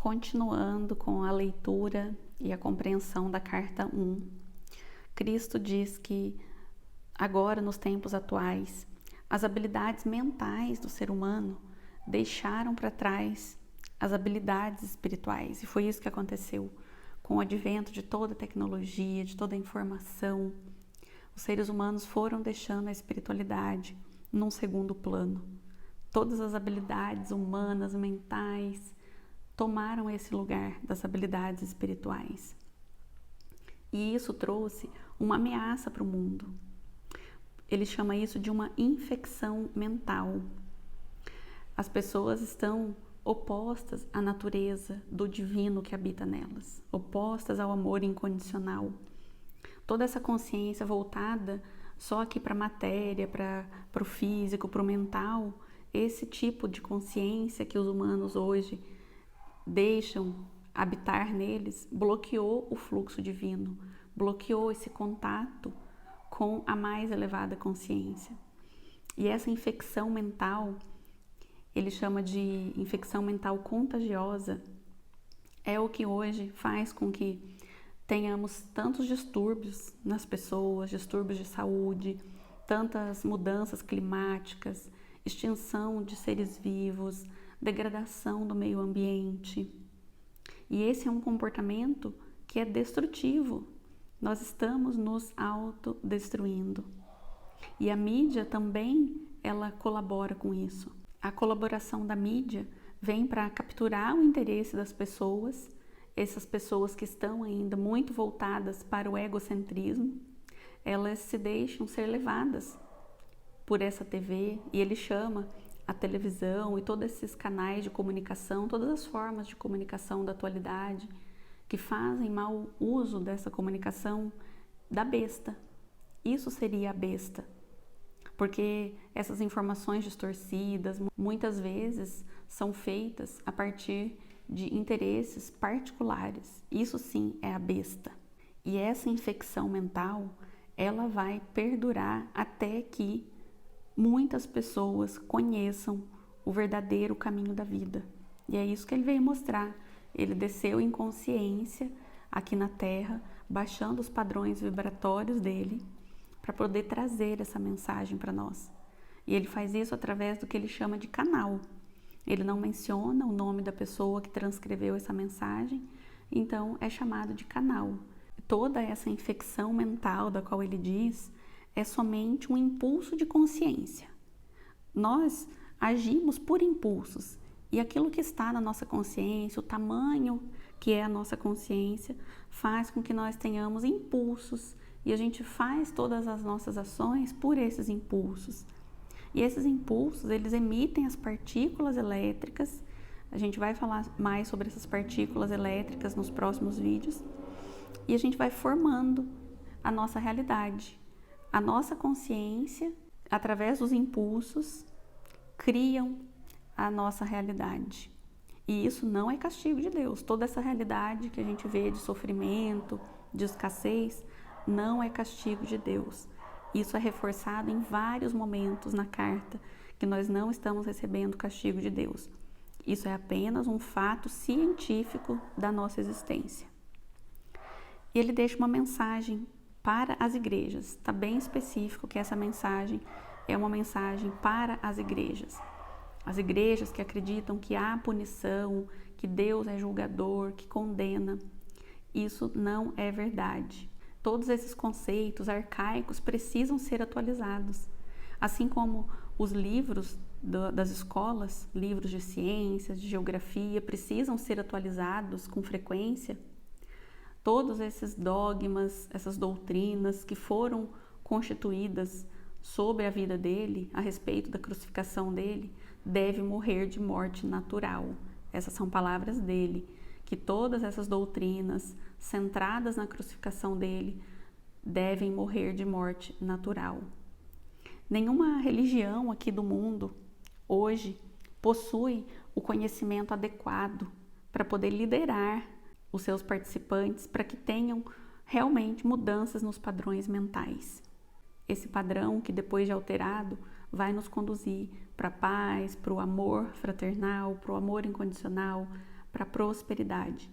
Continuando com a leitura e a compreensão da carta 1, Cristo diz que agora, nos tempos atuais, as habilidades mentais do ser humano deixaram para trás as habilidades espirituais. E foi isso que aconteceu com o advento de toda a tecnologia, de toda a informação. Os seres humanos foram deixando a espiritualidade num segundo plano. Todas as habilidades humanas, mentais, tomaram esse lugar das habilidades espirituais. E isso trouxe uma ameaça para o mundo. Ele chama isso de uma infecção mental. As pessoas estão opostas à natureza do divino que habita nelas, opostas ao amor incondicional. Toda essa consciência voltada só aqui para a matéria, para o físico, para o mental, esse tipo de consciência que os humanos hoje deixam habitar neles, bloqueou o fluxo divino, bloqueou esse contato com a mais elevada consciência. E essa infecção mental, ele chama de infecção mental contagiosa, é o que hoje faz com que tenhamos tantos distúrbios nas pessoas, distúrbios de saúde, tantas mudanças climáticas, extinção de seres vivos, degradação do meio ambiente. E esse é um comportamento que é destrutivo. Nós estamos nos autodestruindo. E a mídia também, ela colabora com isso. A colaboração da mídia vem para capturar o interesse das pessoas, essas pessoas que estão ainda muito voltadas para o egocentrismo, elas se deixam ser levadas por essa TV, e ele chama a televisão e todos esses canais de comunicação, todas as formas de comunicação da atualidade que fazem mau uso dessa comunicação, da besta. Isso seria a besta, porque essas informações distorcidas muitas vezes são feitas a partir de interesses particulares. Isso sim é a besta. E essa infecção mental, ela vai perdurar até que muitas pessoas conheçam o verdadeiro caminho da vida. E é isso que ele veio mostrar. Ele desceu em consciência aqui na Terra, baixando os padrões vibratórios dele, para poder trazer essa mensagem para nós. E ele faz isso através do que ele chama de canal. Ele não menciona o nome da pessoa que transcreveu essa mensagem, então é chamado de canal. Toda essa infecção mental da qual ele diz é somente um impulso de consciência. Nós agimos por impulsos, e aquilo que está na nossa consciência, o tamanho que é a nossa consciência, faz com que nós tenhamos impulsos, e a gente faz todas as nossas ações por esses impulsos. E esses impulsos, eles emitem as partículas elétricas. A gente vai falar mais sobre essas partículas elétricas nos próximos vídeos, e a gente vai formando a nossa realidade. A nossa consciência, através dos impulsos, criam a nossa realidade. E isso não é castigo de Deus. Toda essa realidade que a gente vê de sofrimento, de escassez, não é castigo de Deus. Isso é reforçado em vários momentos na carta, que nós não estamos recebendo castigo de Deus. Isso é apenas um fato científico da nossa existência. E ele deixa uma mensagem para as igrejas. Está bem específico que essa mensagem é uma mensagem para as igrejas. As igrejas que acreditam que há punição, que Deus é julgador, que condena. Isso não é verdade. Todos esses conceitos arcaicos precisam ser atualizados. Assim como os livros das escolas, livros de ciências, de geografia, precisam ser atualizados com frequência, todos esses dogmas, essas doutrinas que foram constituídas sobre a vida dele, a respeito da crucificação dele, devem morrer de morte natural. Essas são palavras dele, que todas essas doutrinas centradas na crucificação dele devem morrer de morte natural. Nenhuma religião aqui do mundo hoje possui o conhecimento adequado para poder liderar os seus participantes para que tenham realmente mudanças nos padrões mentais. Esse padrão que depois de alterado vai nos conduzir para a paz, para o amor fraternal, para o amor incondicional, para a prosperidade.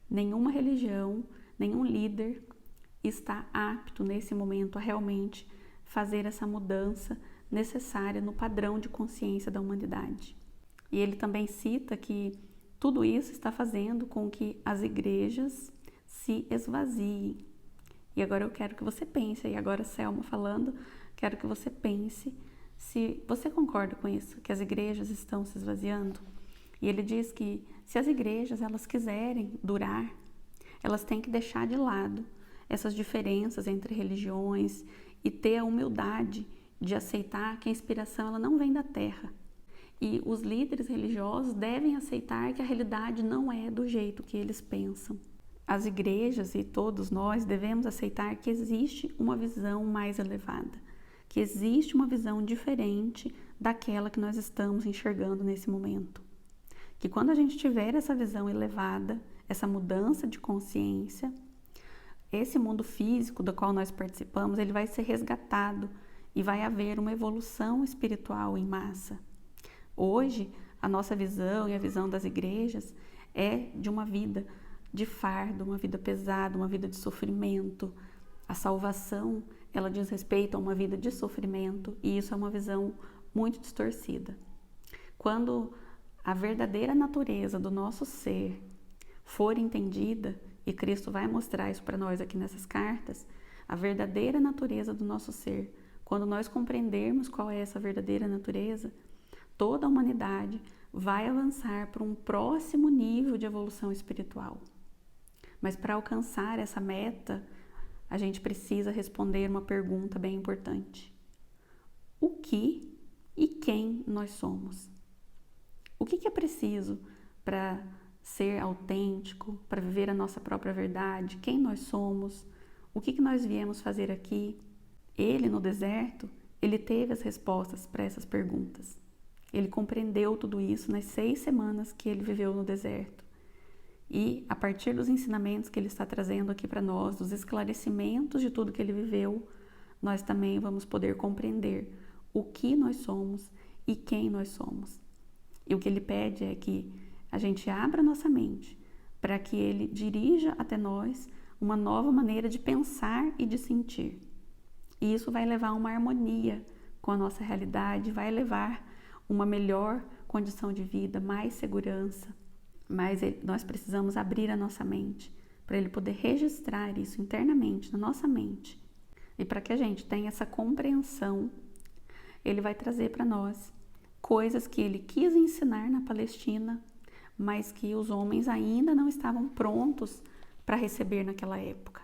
Nenhuma religião, nenhum líder está apto nesse momento a realmente fazer essa mudança necessária no padrão de consciência da humanidade. E ele também cita que tudo isso está fazendo com que as igrejas se esvaziem. E agora eu quero que você pense, e agora Selma falando, quero que você pense se você concorda com isso, que as igrejas estão se esvaziando. E ele diz que se as igrejas elas quiserem durar, elas têm que deixar de lado essas diferenças entre religiões e ter a humildade de aceitar que a inspiração ela não vem da terra. E os líderes religiosos devem aceitar que a realidade não é do jeito que eles pensam. As igrejas e todos nós devemos aceitar que existe uma visão mais elevada, que existe uma visão diferente daquela que nós estamos enxergando nesse momento. Que quando a gente tiver essa visão elevada, essa mudança de consciência, esse mundo físico do qual nós participamos, ele vai ser resgatado e vai haver uma evolução espiritual em massa. Hoje, a nossa visão e a visão das igrejas é de uma vida de fardo, uma vida pesada, uma vida de sofrimento. A salvação, ela diz respeito a uma vida de sofrimento e isso é uma visão muito distorcida. Quando a verdadeira natureza do nosso ser for entendida, e Cristo vai mostrar isso para nós aqui nessas cartas, a verdadeira natureza do nosso ser, quando nós compreendermos qual é essa verdadeira natureza, toda a humanidade vai avançar para um próximo nível de evolução espiritual. Mas para alcançar essa meta, a gente precisa responder uma pergunta bem importante. O que e quem nós somos? O que é preciso para ser autêntico, para viver a nossa própria verdade? Quem nós somos? O que nós viemos fazer aqui? Ele, no deserto, ele teve as respostas para essas perguntas. Ele compreendeu tudo isso nas 6 semanas que ele viveu no deserto. E, a partir dos ensinamentos que ele está trazendo aqui para nós, dos esclarecimentos de tudo que ele viveu, nós também vamos poder compreender o que nós somos e quem nós somos. E o que ele pede é que a gente abra nossa mente para que ele dirija até nós uma nova maneira de pensar e de sentir. E isso vai levar a uma harmonia com a nossa realidade, vai levar uma melhor condição de vida, mais segurança. Mas nós precisamos abrir a nossa mente para ele poder registrar isso internamente, na nossa mente. E para que a gente tenha essa compreensão, ele vai trazer para nós coisas que ele quis ensinar na Palestina, mas que os homens ainda não estavam prontos para receber naquela época.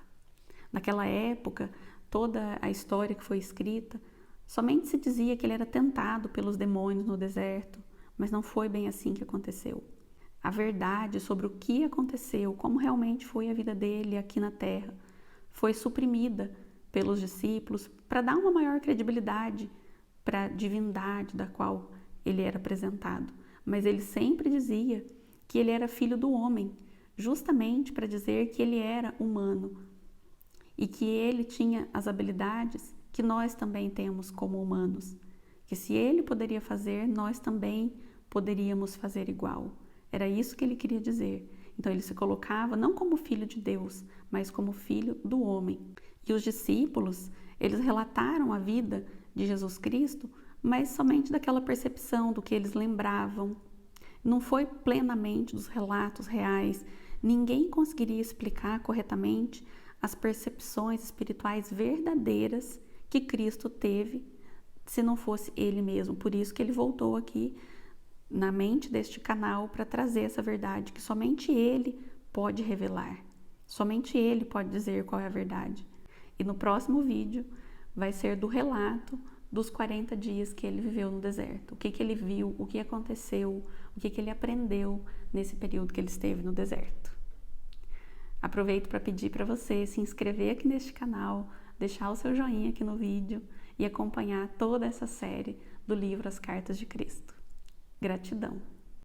Naquela época, toda a história que foi escrita, somente se dizia que ele era tentado pelos demônios no deserto, mas não foi bem assim que aconteceu. A verdade sobre o que aconteceu, como realmente foi a vida dele aqui na Terra, foi suprimida pelos discípulos para dar uma maior credibilidade para a divindade da qual ele era apresentado. Mas ele sempre dizia que ele era filho do homem, justamente para dizer que ele era humano e que ele tinha as habilidades que nós também temos como humanos, que se ele poderia fazer, nós também poderíamos fazer igual. Era isso que ele queria dizer. Então ele se colocava não como filho de Deus, mas como filho do homem. E os discípulos, eles relataram a vida de Jesus Cristo, mas somente daquela percepção do que eles lembravam. Não foi plenamente dos relatos reais. Ninguém conseguiria explicar corretamente as percepções espirituais verdadeiras que Cristo teve se não fosse ele mesmo. Por isso que ele voltou aqui na mente deste canal para trazer essa verdade que somente ele pode revelar. Somente ele pode dizer qual é a verdade. E no próximo vídeo vai ser do relato dos 40 dias que ele viveu no deserto. O que ele viu, o que aconteceu, o que ele aprendeu nesse período que ele esteve no deserto. Aproveito para pedir para você se inscrever aqui neste canal, deixar o seu joinha aqui no vídeo e acompanhar toda essa série do livro As Cartas de Cristo. Gratidão!